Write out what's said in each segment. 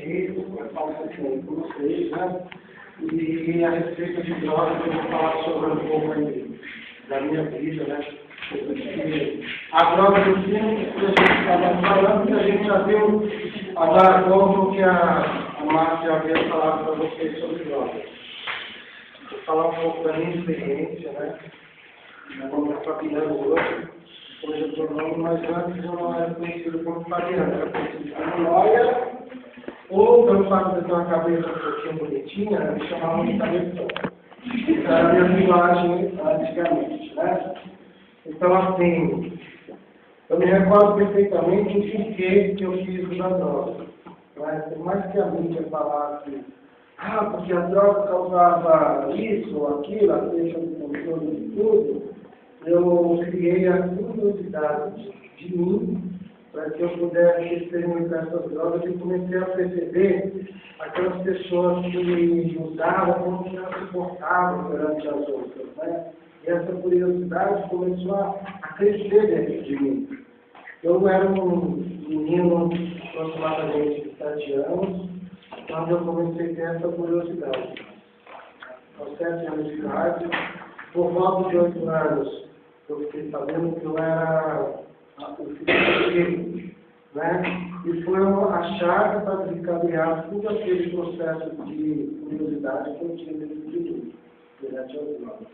aqui, vou conversar um pouquinho com vocês, né? E a respeito de drogas, eu vou falar sobre um pouco aí da minha vida, né? A droga do filme, que a gente estava falando, que a gente já viu agora como que a Márcia havia falado para vocês sobre drogas. Vou falar um pouco da minha experiência, né? Como a Fabiana hoje. Hoje eu sou nome, mas antes eu não era conhecido como Fabiana, era conhecido como Noia, ou pelo fato de eu ter uma cabeça um pouquinho bonitinha, me chamavam de cabeção. Era a minha linguagem antigamente, né? Então, assim, eu me recordo perfeitamente o porquê que eu fiz uso da droga. Mas, por mais que a mídia falasse, porque a droga causava isso ou aquilo, a deixa de controle de tudo, eu criei a curiosidade de mim para que eu pudesse experimentar essas drogas e comecei a perceber aquelas pessoas que usavam como que elas se portavam perante as outras, né? E essa curiosidade começou a crescer dentro de mim. Eu era um menino aproximadamente de 7 anos, quando eu comecei a ter essa curiosidade. Aos 7 anos de idade, por volta de 8 anos, eu fiquei sabendo que eu era o filho, né? E foi a chave para desencadear todo aquele processo de curiosidade que eu tinha dentro de mim, durante as drogas.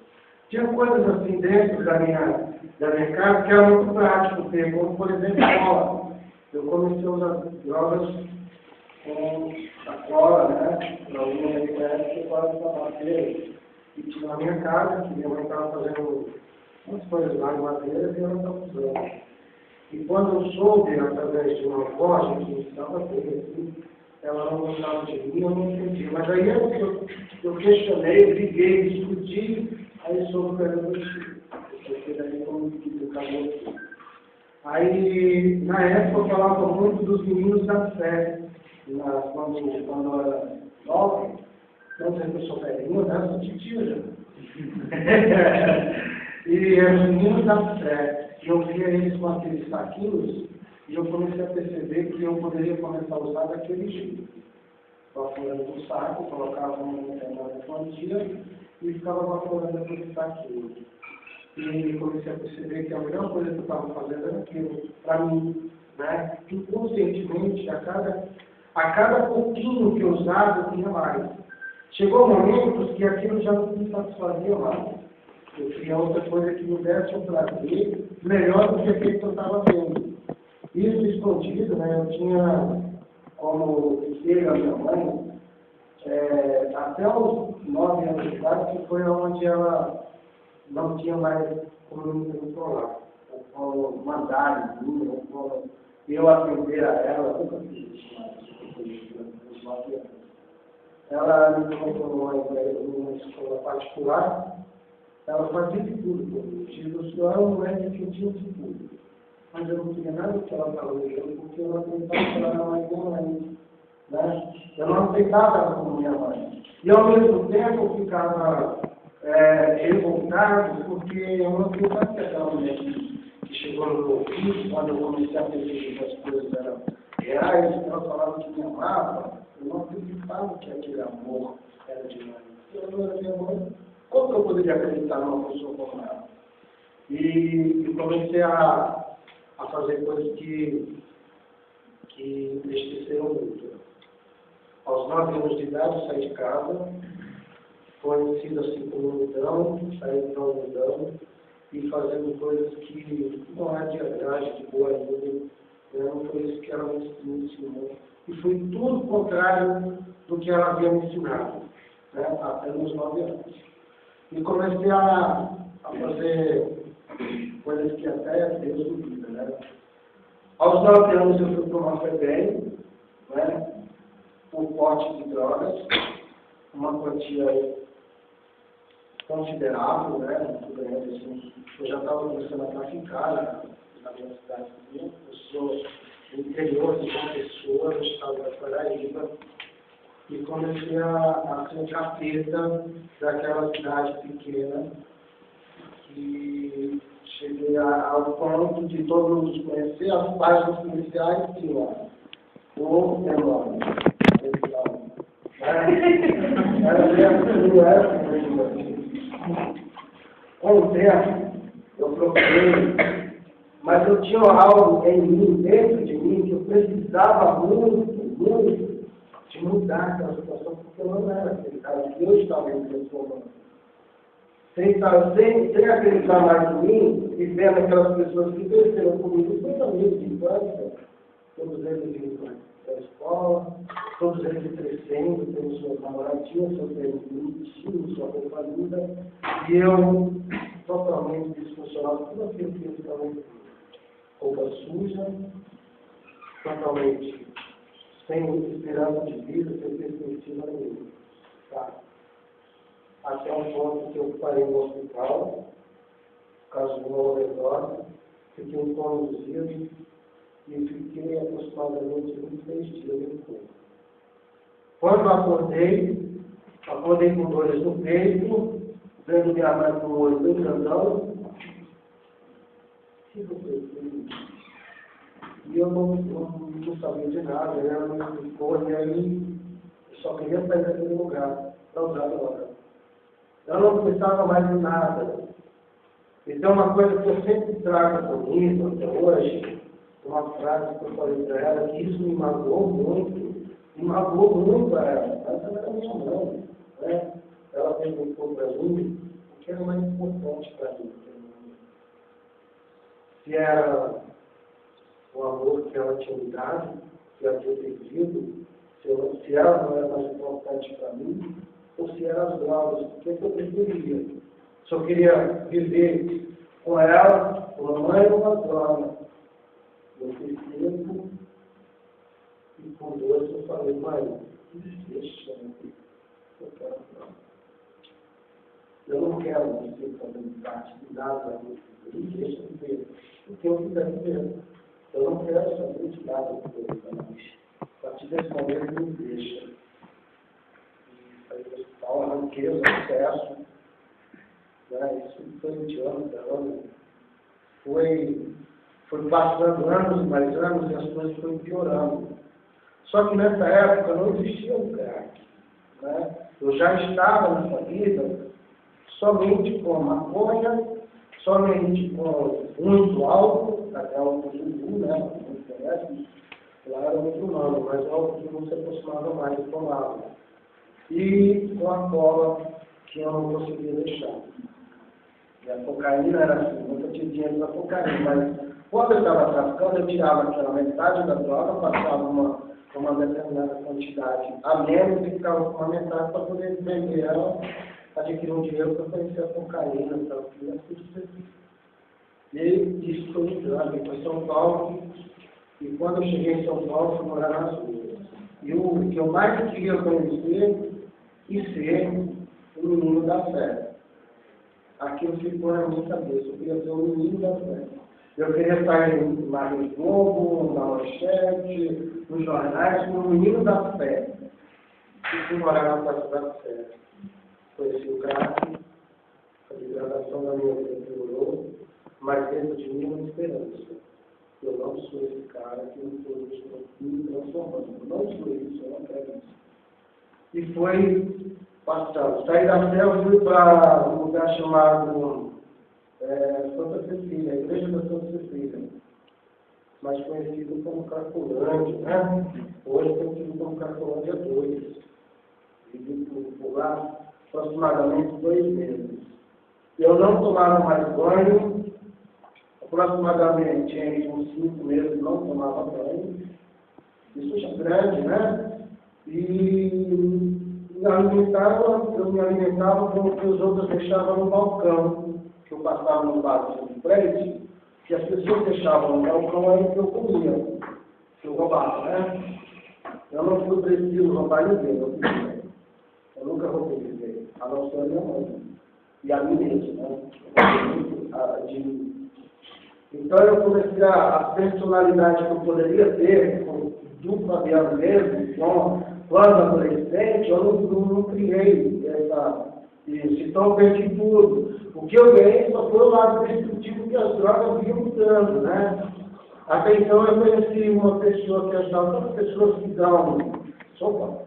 Tinha coisas assim dentro da minha casa que era muito prático ter, como por exemplo a cola. Eu comecei a usar drogas com a cola, né? Para algumas aí conhecem que cola de madeira. E tinha na minha casa, que minha mãe estava fazendo umas coisas lá de madeira e eu não estava usando. E quando eu soube, através de uma avó, a gente estava bem assim, ela não gostava de mim, eu não entendi. Mas aí eu questionei, briguei, discuti, aí soube que era meu filho. Porque daí como que acabou assim. Aí, na época, eu falava muito dos meninos da fé. Quando eu era jovem, não sei se eu sou velhinho, né? Sou titio já. E os meninos da fé. E eu via eles com aqueles saquinhos, e eu comecei a perceber que eu poderia começar a usar daquele jeito. Vaporando o saco, colocava uma determinada quantia e ficava vaporando aquele saquinho. E comecei a perceber que a melhor coisa que eu estava fazendo era aquilo, para mim, né? Inconscientemente, a cada pouquinho que eu usava, eu tinha mais. Chegou momentos que aquilo já não me satisfazia mais. Eu queria outra coisa que me desse um prazer melhor do que aquele que eu estava tendo. Isso escondido, né? Eu tinha como filho a minha mãe, até os 9 anos de idade, que foi onde ela não tinha mais como me controlar, ou como mandar em mim, ou como eu atender a ela, nunca fiz isso mais, nos 9 anos. Ela me colocou numa escola particular. Ela fazia de tudo por mim. Jesus era um moleque que tinha de tudo. Mas eu não tinha nada que ela estava levando, porque eu não aceitava que ela era mais minha mãe. Né? Eu não aceitava ela como minha mãe. E ao mesmo tempo eu ficava revoltado, porque eu não aceitava que aquela mulher que chegou no meu filho, quando eu comecei a perceber que as coisas eram reais, ela falava que me amava, eu não acreditava que aquele amor era de mãe. Eu não era minha mãe. Como que eu poderia acreditar numa pessoa como ela? E comecei a fazer coisas que me entristeceram muito. Aos 9 anos de idade, eu saí de casa, conhecido assim como humildão, saí de humildão e fazendo coisas que não é de agrade, de boa índole, não foi isso que ela me ensinou. E foi tudo contrário do que ela havia me ensinado, né? Até nos 9 anos. E comecei a fazer coisas que até Deus duvida, né? Aos 9 anos eu fui para uma FEBEM, né? Um pote de drogas, uma quantia considerável, né? Muito grande, assim. Eu já estava começando a traficar na minha cidade. Eu sou do interior de uma pessoa, no estado da Paraíba. E comecei a ser capeta daquela cidade pequena, que cheguei ao ponto de todo mundo conhecer as páginas policiais tinham o enorme. não era com o tempo, eu procurei, mas eu tinha algo em mim, dentro de mim, que eu precisava muito de mudar aquela situação, porque eu não era aquele cara que eu estava me transformando. Sem acreditar mais em mim, e vendo aquelas pessoas que cresceram comigo, meus amigos de infância, todos eles indo para a escola, todos eles crescendo, tendo suas namoradinhas, seus bonitinhos, sua roupa linda, e eu totalmente disfuncional, tudo aquilo que eles estavam roupa suja, totalmente sem esperança de vida, sem perspectiva nenhuma. Tá? Até um ponto que eu parei no hospital, por causa de uma overdose, fiquei inconduzido e fiquei aproximadamente 26 dias em coma. Quando acordei com dores no peito, vendo minha mãe com o olho bem grandão, e eu não sabia de nada, ela me explicou, e aí eu só queria sair daquele lugar, para usar droga. Eu não pensava mais em nada. Então, uma coisa que eu sempre trago comigo até hoje, uma frase que eu falei para ela, que isso me magoou muito a ela. Ela era minha mãe, né? Ela perguntou para mim o que era mais importante para mim. Se era o amor que ela tinha me dado, que ela tinha perdido, se ela não era mais importante para mim, ou se eram as drogas, o que eu preferia. Se eu queria viver com ela, com a mãe ou uma droga. Eu fiz tempo e com Deus eu falei, mãe, deixa eu quero droga. Eu não quero você fazendo parte de nada, deixa eu viver. O que eu quiser viver. Eu não quero saber de nada do que eu fiz. A partir desse momento, me deixa. Hospital, arranquei o acesso, né? Isso foi de ano, foi passando anos, mais anos, e as coisas foram piorando. Só que nessa época não existia o crack, né? Eu já estava nessa vida somente com maconha, somente com muito álcool, até álcool de uso, né? Não conhece, lá era muito humano, mas o álcool não se aproximava mais, eu tomava. E com a cola que eu não conseguia deixar. E a cocaína era assim, nunca tinha dinheiro para cocaína, mas quando eu estava traficando, eu tirava aquela metade da droga, passava uma determinada quantidade a menos e ficava com uma metade para poder vender ela, adquirir um dinheiro para conhecer a cocaína, para tudo isso. E isso foi mudando, eu fui em São Paulo, e quando eu cheguei em São Paulo, fui morar nas ruas. E o que eu mais queria conhecer e ser o menino da fé. Aquilo ficou na minha cabeça. Eu queria ser o menino da fé. Eu queria estar em Mário Globo, na Manchete, nos jornais, como o menino da fé. E fui morar na Praça da Fé. Conheci o crack, a degradação da minha vida piorou, mas dentro de mim uma esperança. Eu não sou esse cara que me transformando. Eu não sou isso, eu não quero isso. E foi passando. Saí da fé, eu fui para um lugar chamado Santa Cecília, a Igreja da Santa Cecília, mais conhecido como Cracolândia, né? Hoje conhecido como Cracolândia 2. Vivi por lá aproximadamente 2 meses. Eu não tomava mais banho, aproximadamente em uns 5 meses não tomava banho. Isso já é grande, né? E eu me alimentava como que os outros deixavam no balcão, que eu passava no barco de frente, que as pessoas deixavam no balcão aí que eu comia, que eu roubava, né? Eu não fui preciso roubar ninguém, eu nunca roubei ninguém, a não ser a minha mãe, e a mim mesmo, né? Então eu comecei a personalidade que eu poderia ter, do Fabiano mesmo, quando adolescente, eu não criei isso. Então eu perdi tudo. O que eu ganhei só foi o lado destrutivo que as drogas vinham dando, né? Até então eu conheci uma pessoa que ajudava todas as pessoas que dão. Opa!